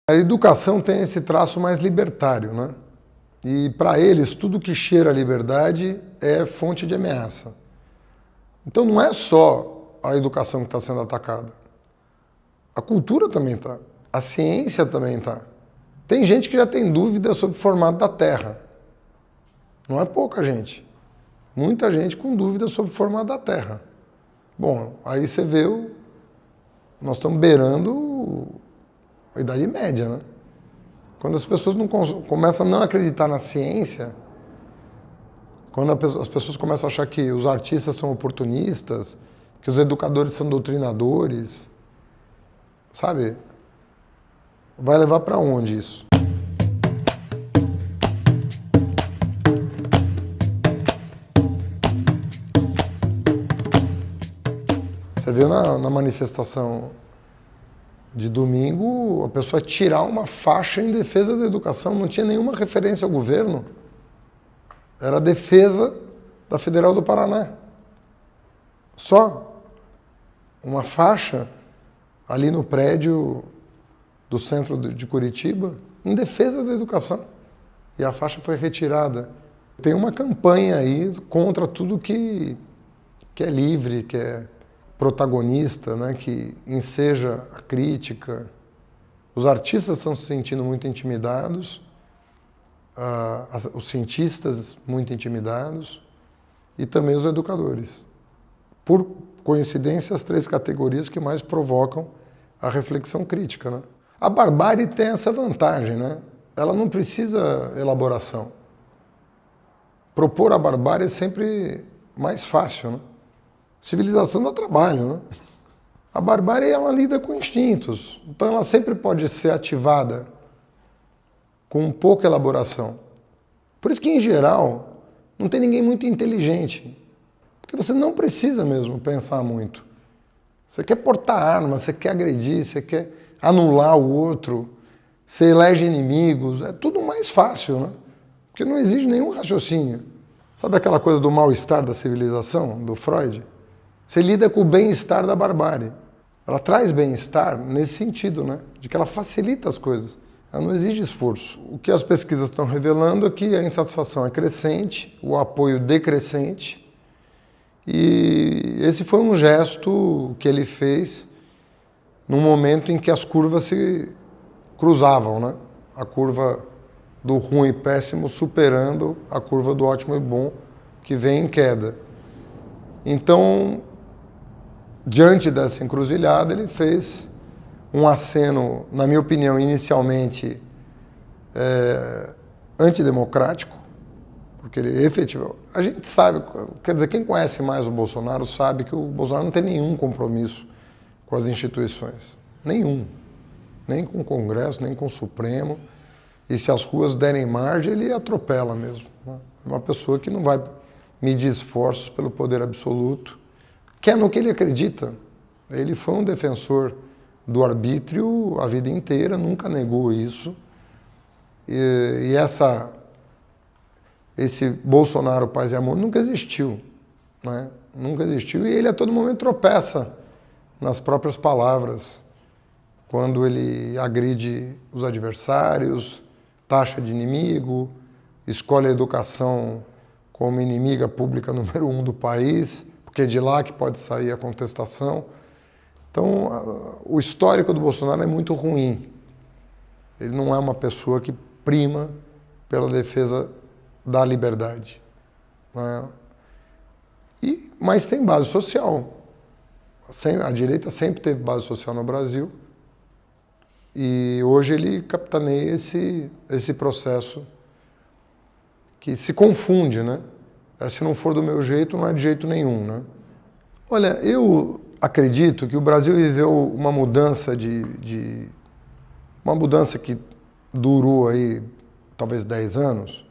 A educação tem esse traço mais libertário, né? E para eles, tudo que cheira a liberdade é fonte de ameaça. Então não é só a educação que está sendo atacada. A cultura também está. A ciência também está. Tem gente que já tem dúvida sobre o formato da Terra. Não é pouca gente. Muita gente com dúvida sobre o formato da Terra. Bom, aí você vê, nós estamos beirando a Idade Média, né? Quando as pessoas começam a não acreditar na ciência, quando as pessoas começam a achar que os artistas são oportunistas, que os educadores são doutrinadores, sabe? Vai levar para onde isso? Você viu na manifestação de domingo, a pessoa tirar uma faixa em defesa da educação, não tinha nenhuma referência ao governo. Era a defesa da Federal do Paraná. Só uma faixa ali no prédio do centro de Curitiba, em defesa da educação. E a faixa foi retirada. Tem uma campanha aí contra tudo que é livre, que é protagonista, né, que enseja a crítica. Os artistas estão se sentindo muito intimidados, os cientistas muito intimidados e também os educadores. Por coincidência, as três categorias que mais provocam a reflexão crítica, né? A barbárie tem essa vantagem, né? Ela não precisa elaboração. Propor a barbárie é sempre mais fácil, né? Civilização dá trabalho, né? A barbárie, ela lida com instintos, então ela sempre pode ser ativada com pouca elaboração. Por isso que, em geral, não tem ninguém muito inteligente, porque você não precisa mesmo pensar muito. Você quer portar arma, você quer agredir, você quer anular o outro, você elege inimigos, é tudo mais fácil, né? Porque não exige nenhum raciocínio. Sabe aquela coisa do mal-estar da civilização, do Freud? Você lida com o bem-estar da barbárie. Ela traz bem-estar nesse sentido, né? De que ela facilita as coisas. Ela não exige esforço. O que as pesquisas estão revelando é que a insatisfação é crescente, o apoio decrescente. E esse foi um gesto que ele fez num momento em que as curvas se cruzavam, né? A curva do ruim e péssimo superando a curva do ótimo e bom, que vem em queda. Então, diante dessa encruzilhada, ele fez um aceno, na minha opinião, inicialmente antidemocrático, porque ele efetivamente... A gente sabe, quer dizer, quem conhece mais o Bolsonaro sabe que o Bolsonaro não tem nenhum compromisso com as instituições. Nenhum. Nem com o Congresso, nem com o Supremo. E se as ruas derem margem, ele atropela mesmo, né? É uma pessoa que não vai medir esforços pelo poder absoluto, que é no que ele acredita. Ele foi um defensor do arbítrio a vida inteira, nunca negou isso. E esse Bolsonaro paz e amor nunca existiu, né? Nunca existiu, e ele a todo momento tropeça nas próprias palavras, quando ele agride os adversários, taxa de inimigo, escolhe a educação como inimiga pública número 1 do país, porque é de lá que pode sair a contestação. Então, o histórico do Bolsonaro é muito ruim. Ele não é uma pessoa que prima pela defesa da liberdade, né? Mas tem base social. A direita sempre teve base social no Brasil e hoje ele capitaneia esse processo que se confunde, né? Se não for do meu jeito, não é de jeito nenhum, né? Olha, eu acredito que o Brasil viveu uma mudança uma mudança que durou aí talvez 10 anos,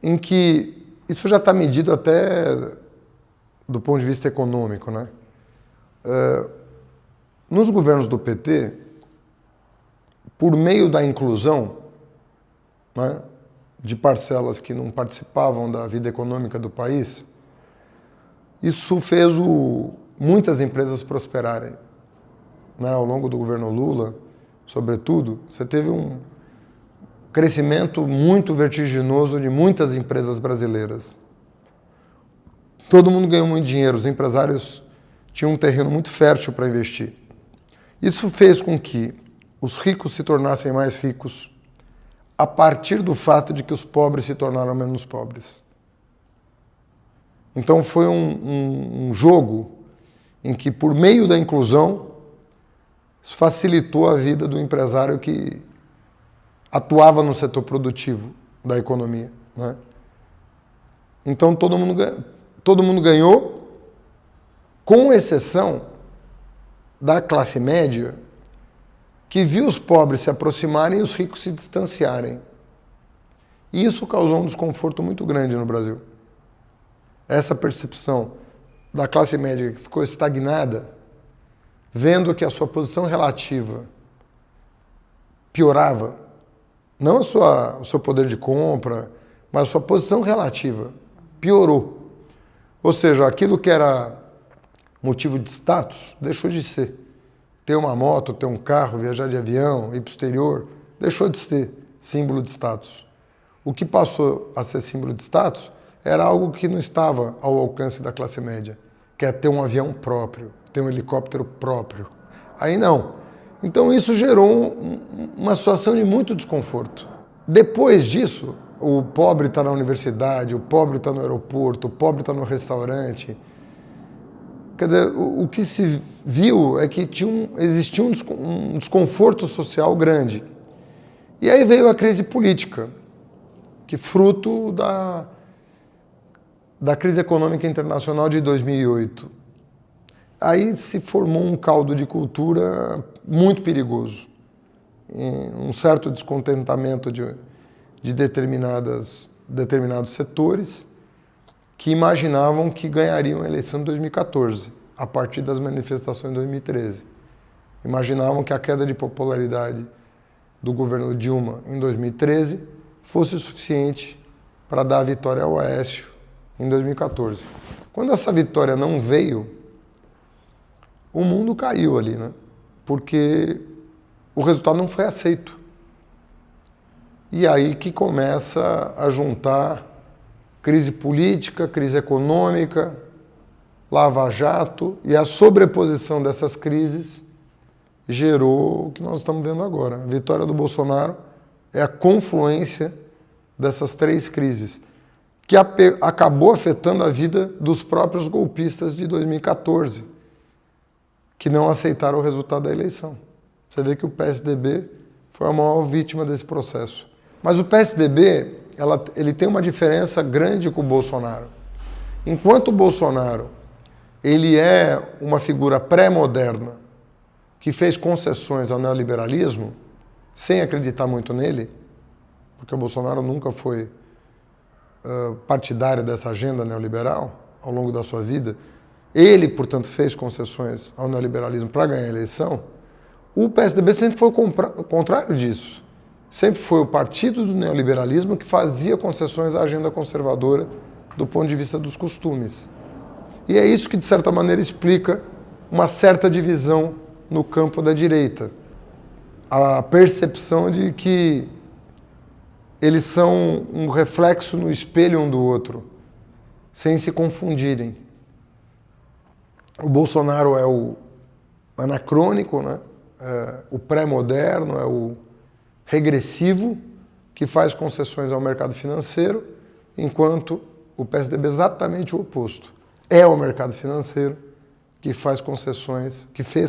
em que isso já está medido até do ponto de vista econômico, né? Nos governos do PT, por meio da inclusão, né, de parcelas que não participavam da vida econômica do país, isso fez muitas empresas prosperarem, né? Ao longo do governo Lula, sobretudo, você teve um crescimento muito vertiginoso de muitas empresas brasileiras. Todo mundo ganhou muito dinheiro, os empresários tinham um terreno muito fértil para investir. Isso fez com que os ricos se tornassem mais ricos a partir do fato de que os pobres se tornaram menos pobres. Então foi um jogo em que, por meio da inclusão, facilitou a vida do empresário que atuava no setor produtivo da economia, né? Então todo mundo ganhou, com exceção da classe média, que viu os pobres se aproximarem e os ricos se distanciarem. E isso causou um desconforto muito grande no Brasil. Essa percepção da classe média que ficou estagnada, vendo que a sua posição relativa piorava, não o seu poder de compra, mas a sua posição relativa piorou. Ou seja, aquilo que era motivo de status deixou de ser. Ter uma moto, ter um carro, viajar de avião, ir para o exterior, deixou de ser símbolo de status. O que passou a ser símbolo de status era algo que não estava ao alcance da classe média, que é ter um avião próprio, ter um helicóptero próprio. Aí não. Então isso gerou uma situação de muito desconforto. Depois disso, o pobre está na universidade, o pobre está no aeroporto, o pobre está no restaurante. Quer dizer, o que se viu é que existia um desconforto social grande. E aí veio a crise política, que fruto da crise econômica internacional de 2008. Aí se formou um caldo de cultura muito perigoso. Um certo descontentamento de determinados setores que imaginavam que ganhariam a eleição de 2014, a partir das manifestações de 2013. Imaginavam que a queda de popularidade do governo Dilma em 2013 fosse suficiente para dar a vitória ao Aécio em 2014. Quando essa vitória não veio, o mundo caiu ali, né? Porque o resultado não foi aceito. E aí que começa a juntar crise política, crise econômica, Lava Jato, e a sobreposição dessas crises gerou o que nós estamos vendo agora. A vitória do Bolsonaro é a confluência dessas três crises, que acabou afetando a vida dos próprios golpistas de 2014, que não aceitaram o resultado da eleição. Você vê que o PSDB foi a maior vítima desse processo. Mas o PSDB, ele tem uma diferença grande com o Bolsonaro. Enquanto o Bolsonaro ele é uma figura pré-moderna que fez concessões ao neoliberalismo, sem acreditar muito nele, porque o Bolsonaro nunca foi partidário dessa agenda neoliberal ao longo da sua vida, ele, portanto, fez concessões ao neoliberalismo para ganhar a eleição. O PSDB sempre foi o contrário disso. Sempre foi o partido do neoliberalismo que fazia concessões à agenda conservadora do ponto de vista dos costumes. E é isso que, de certa maneira, explica uma certa divisão no campo da direita. A percepção de que eles são um reflexo no espelho um do outro, sem se confundirem. O Bolsonaro é o anacrônico, né? O pré-moderno, é o regressivo, que faz concessões ao mercado financeiro, enquanto o PSDB é exatamente o oposto. É o mercado financeiro que fez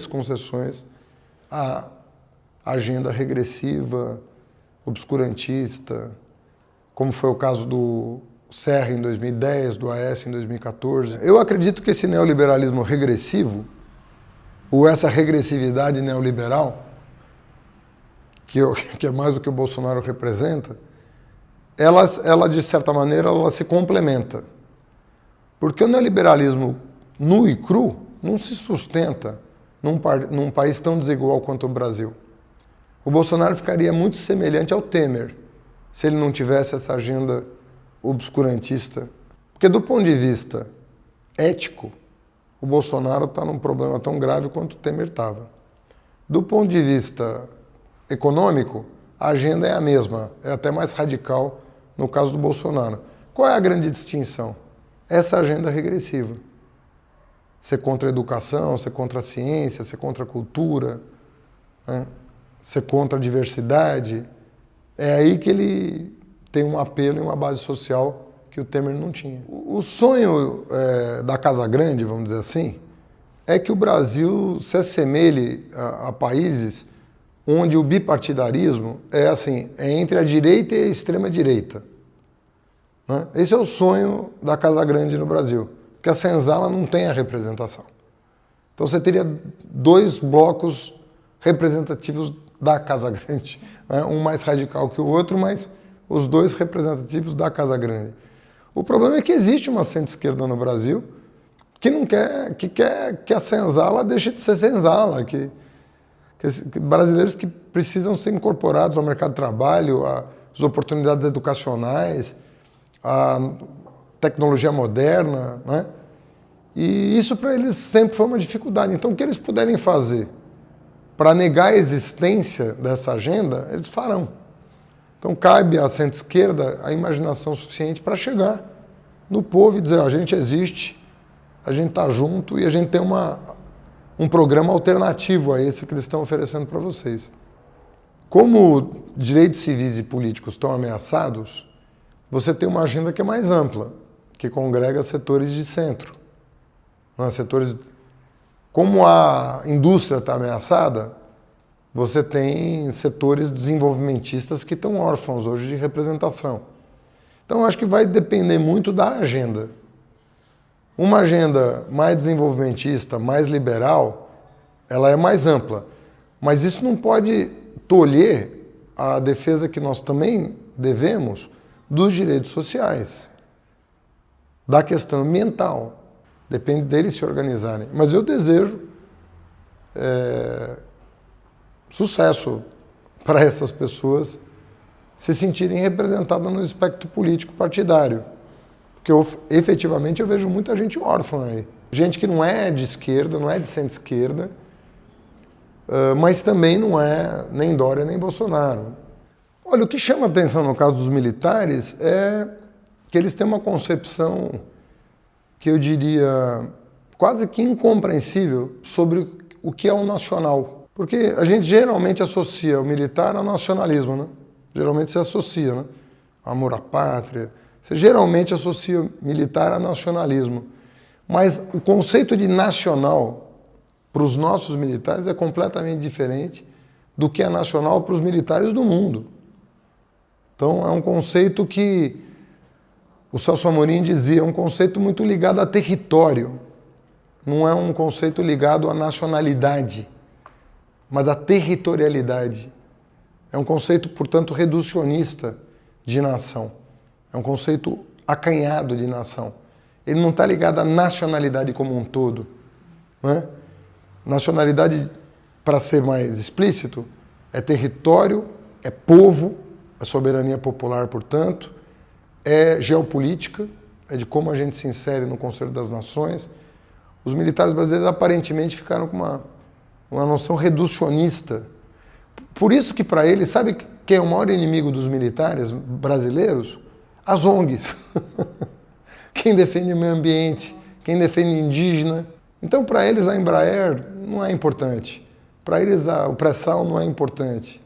concessões à agenda regressiva, obscurantista, como foi o caso do Serra em 2010, do Aécio em 2014. Eu acredito que esse neoliberalismo regressivo, ou essa regressividade neoliberal, que é mais do que o Bolsonaro representa, ela de certa maneira, ela se complementa. Porque o neoliberalismo nu e cru não se sustenta num país tão desigual quanto o Brasil. O Bolsonaro ficaria muito semelhante ao Temer, se ele não tivesse essa agenda obscurantista. Porque do ponto de vista ético, o Bolsonaro está num problema tão grave quanto o Temer estava. Do ponto de vista econômico, a agenda é a mesma, é até mais radical no caso do Bolsonaro. Qual é a grande distinção? Essa agenda regressiva. Ser contra a educação, ser contra a ciência, ser contra a cultura, né? Ser contra a diversidade. É aí que ele tem um apelo e uma base social que o Temer não tinha. O sonho da Casa Grande, vamos dizer assim, é que o Brasil se assemelhe a países onde o bipartidarismo é entre a direita e a extrema-direita. Né? Esse é o sonho da Casa Grande no Brasil, porque a senzala não tem a representação. Então você teria dois blocos representativos da Casa Grande, né? Um mais radical que o outro, mas os dois representativos da Casa Grande. O problema é que existe uma centro-esquerda no Brasil que não quer que a senzala deixe de ser senzala, que brasileiros que precisam ser incorporados ao mercado de trabalho, às oportunidades educacionais, à tecnologia moderna, né? E isso para eles sempre foi uma dificuldade. Então, o que eles puderem fazer para negar a existência dessa agenda, eles farão. Então, cabe à centro-esquerda a imaginação suficiente para chegar no povo e dizer, a gente existe, a gente está junto e a gente tem um programa alternativo a esse que eles estão oferecendo para vocês. Como direitos civis e políticos estão ameaçados, você tem uma agenda que é mais ampla, que congrega setores de centro. Como a indústria está ameaçada, você tem setores desenvolvimentistas que estão órfãos hoje de representação. Então, acho que vai depender muito da agenda. Uma agenda mais desenvolvimentista, mais liberal, ela é mais ampla. Mas isso não pode tolher a defesa que nós também devemos dos direitos sociais, da questão ambiental. Depende deles se organizarem. Mas eu desejo sucesso para essas pessoas se sentirem representadas no espectro político partidário. Porque efetivamente eu vejo muita gente órfã aí. Gente que não é de esquerda, não é de centro-esquerda, mas também não é nem Dória nem Bolsonaro. Olha, o que chama a atenção no caso dos militares é que eles têm uma concepção que eu diria quase que incompreensível sobre o que é o nacional. Porque a gente geralmente associa o militar ao nacionalismo, né? Geralmente se associa, né? Amor à pátria. Você geralmente associa o militar a nacionalismo. Mas o conceito de nacional para os nossos militares é completamente diferente do que é nacional para os militares do mundo. Então é um conceito que o Celso Amorim dizia, é um conceito muito ligado a território. Não é um conceito ligado à nacionalidade, mas à territorialidade. É um conceito, portanto, reducionista de nação. É um conceito acanhado de nação. Ele não está ligado à nacionalidade como um todo. Né? Nacionalidade, para ser mais explícito, é território, é povo, é soberania popular, portanto, é geopolítica, é de como a gente se insere no Conselho das Nações. Os militares brasileiros aparentemente ficaram com uma noção reducionista. Por isso que para eles, sabe quem é o maior inimigo dos militares brasileiros? As ONGs. Quem defende o meio ambiente, quem defende indígena. Então para eles a Embraer não é importante. Para eles o pré-sal não é importante.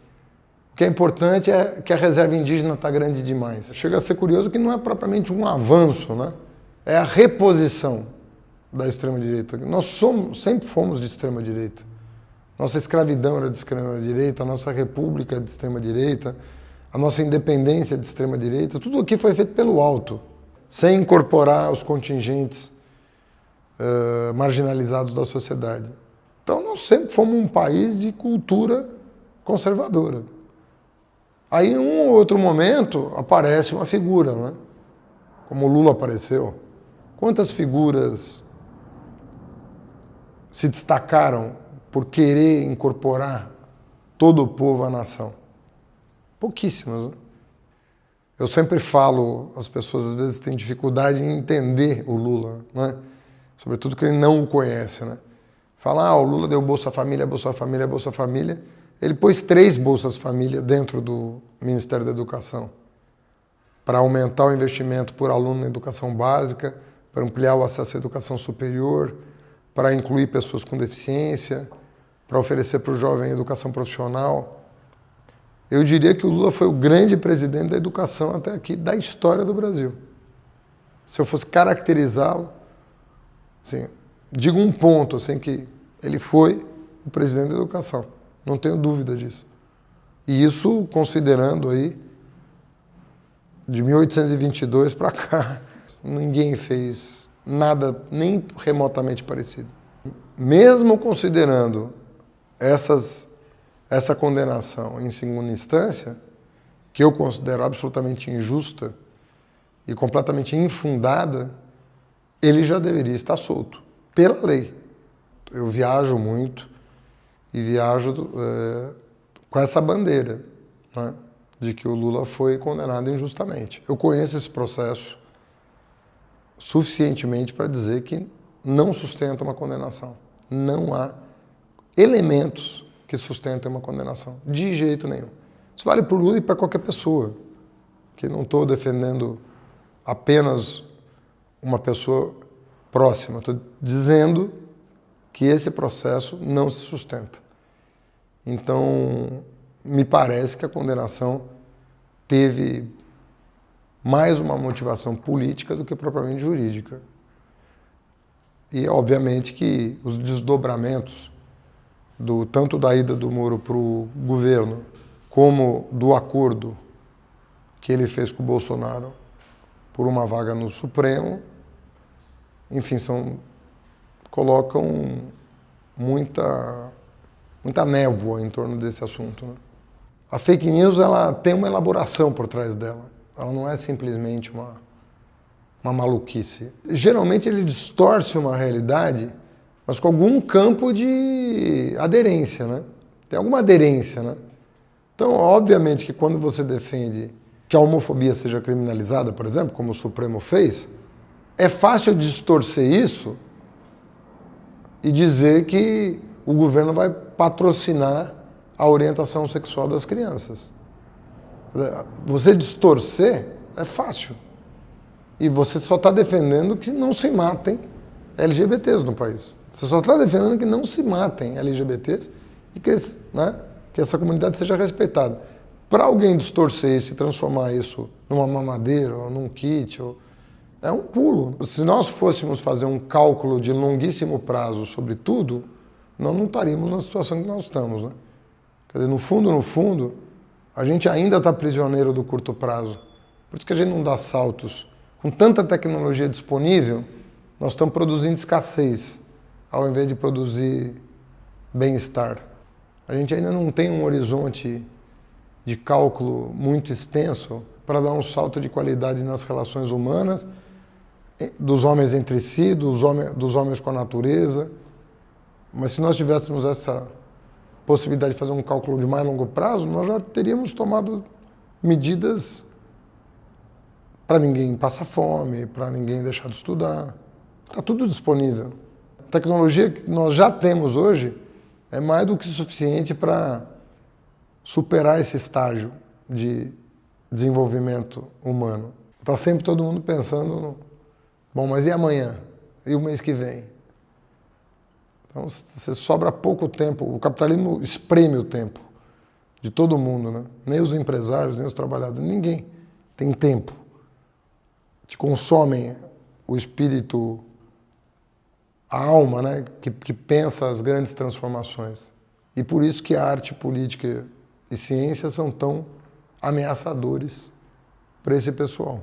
O que é importante é que a reserva indígena está grande demais. Chega a ser curioso que não é propriamente um avanço, né? É a reposição da extrema-direita. Nós sempre fomos de extrema-direita. Nossa escravidão era de extrema-direita, a nossa república é de extrema-direita, a nossa independência é de extrema-direita. Tudo aqui foi feito pelo alto, sem incorporar os contingentes marginalizados da sociedade. Então nós sempre fomos um país de cultura conservadora. Aí, em um ou outro momento, aparece uma figura, né? Como o Lula apareceu. Quantas figuras se destacaram por querer incorporar todo o povo à nação? Pouquíssimas, né? Eu sempre falo, as pessoas às vezes têm dificuldade em entender o Lula, né? Sobretudo que ele não o conhece, né? Fala, o Lula deu Bolsa Família, Bolsa Família, Bolsa Família. Ele pôs 3 Bolsas Família dentro do Ministério da Educação, para aumentar o investimento por aluno na educação básica, para ampliar o acesso à educação superior, para incluir pessoas com deficiência, para oferecer para o jovem educação profissional. Eu diria que o Lula foi o grande presidente da educação até aqui da história do Brasil. Se eu fosse caracterizá-lo, assim, digo um ponto, assim, que ele foi o presidente da educação. Não tenho dúvida disso. E isso considerando aí, de 1822 para cá, ninguém fez nada nem remotamente parecido. Mesmo considerando essa condenação em segunda instância, que eu considero absolutamente injusta e completamente infundada, ele já deveria estar solto, pela lei. Eu viajo muito e viajo com essa bandeira, né, de que o Lula foi condenado injustamente. Eu conheço esse processo suficientemente para dizer que não sustenta uma condenação. Não há elementos que sustentem uma condenação, de jeito nenhum. Isso vale para o Lula e para qualquer pessoa, que não estou defendendo apenas uma pessoa próxima, estou dizendo que esse processo não se sustenta. Então, me parece que a condenação teve mais uma motivação política do que propriamente jurídica. E, obviamente, que os desdobramentos, tanto da ida do Moro para o governo, como do acordo que ele fez com o Bolsonaro por uma vaga no Supremo, enfim, colocam muita névoa em torno desse assunto, né? A fake news, ela tem uma elaboração por trás dela. Ela não é simplesmente uma maluquice. Geralmente ele distorce uma realidade, mas com algum campo de aderência, né? Tem alguma aderência, né? Então, obviamente que quando você defende que a homofobia seja criminalizada, por exemplo, como o Supremo fez, é fácil distorcer isso e dizer que o governo vai patrocinar a orientação sexual das crianças. Você distorcer é fácil. E você só está defendendo que não se matem LGBTs no país. Você só está defendendo que não se matem LGBTs e que essa comunidade seja respeitada. Para alguém distorcer isso e transformar isso numa mamadeira ou num kit, é um pulo. Se nós fôssemos fazer um cálculo de longuíssimo prazo sobre tudo, nós não estaríamos na situação que nós estamos, né? Quer dizer, no fundo, a gente ainda está prisioneiro do curto prazo. Por isso que a gente não dá saltos. Com tanta tecnologia disponível, nós estamos produzindo escassez, ao invés de produzir bem-estar. A gente ainda não tem um horizonte de cálculo muito extenso para dar um salto de qualidade nas relações humanas, dos homens entre si, dos homens com a natureza. Mas se nós tivéssemos essa possibilidade de fazer um cálculo de mais longo prazo, nós já teríamos tomado medidas para ninguém passar fome, para ninguém deixar de estudar. Está tudo disponível. A tecnologia que nós já temos hoje é mais do que suficiente para superar esse estágio de desenvolvimento humano. Está sempre todo mundo pensando bom, mas e amanhã? E o mês que vem? Então, você sobra pouco tempo. O capitalismo espreme o tempo de todo mundo, né? Nem os empresários, nem os trabalhadores, ninguém tem tempo. Te consomem o espírito, a alma, né? Que pensa as grandes transformações. E por isso que a arte, política e ciência são tão ameaçadores para esse pessoal.